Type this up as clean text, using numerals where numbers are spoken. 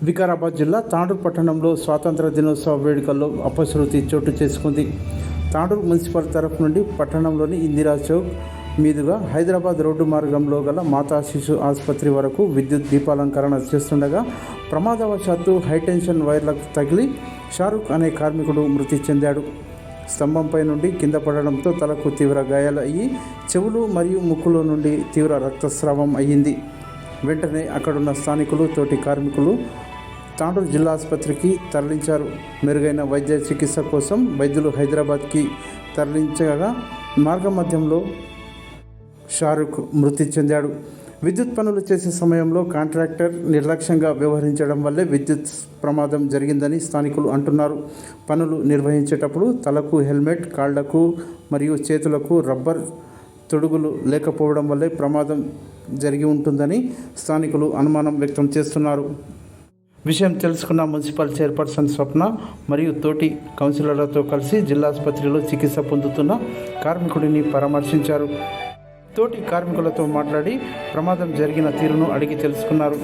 వికారాబాద్ జిల్లా తాండూరు పట్టణంలో స్వాతంత్ర దినోత్సవ వేడుకల్లో అపశృతి చోటు చేసుకుంది. తాండూరు మున్సిపల్ తరఫు నుండి పట్టణంలోని ఇందిరా చౌక్ మీదుగా హైదరాబాద్ రోడ్డు మార్గంలో గల మాతా శిశు ఆసుపత్రి వరకు విద్యుత్ దీపాలంకరణ చేస్తుండగా ప్రమాదవశాత్తు హైటెన్షన్ వైర్లకు తగిలి షారుఖ్ అనే కార్మికుడు మృతి చెందాడు. స్తంభంపై నుండి కింద పడడంతో తలకు తీవ్ర గాయాలయ్యి చెవులు మరియు ముక్కులో నుండి తీవ్ర రక్తస్రావం అయ్యింది. వెంటనే అక్కడున్న స్థానికులు, తోటి కార్మికులు తాండూరు జిల్లా ఆసుపత్రికి తరలించారు. మెరుగైన వైద్య చికిత్స కోసం వైద్యులు హైదరాబాద్కి తరలించగా మార్గమధ్యంలో షారుఖ్ మృతి చెందాడు. విద్యుత్ పనులు చేసే సమయంలో కాంట్రాక్టర్ నిర్లక్ష్యంగా వ్యవహరించడం వల్లే విద్యుత్ ప్రమాదం జరిగిందని స్థానికులు అంటున్నారు. పనులు నిర్వహించేటప్పుడు తలకు హెల్మెట్, కాళ్లకు మరియు చేతులకు రబ్బర్ తొడుగులు లేకపోవడం వల్లే ప్రమాదం జరిగి ఉంటుందని స్థానికులు అనుమానం వ్యక్తం చేస్తున్నారు. విషయం తెలుసుకున్న మున్సిపల్ చైర్పర్సన్ స్వప్న మరియు తోటి కౌన్సిలర్లతో కలిసి జిల్లా ఆసుపత్రిలో చికిత్స పొందుతున్న కార్మికుడిని పరామర్శించారు. తోటి కార్మికులతో మాట్లాడి ప్రమాదం జరిగిన తీరును అడిగి తెలుసుకున్నారు.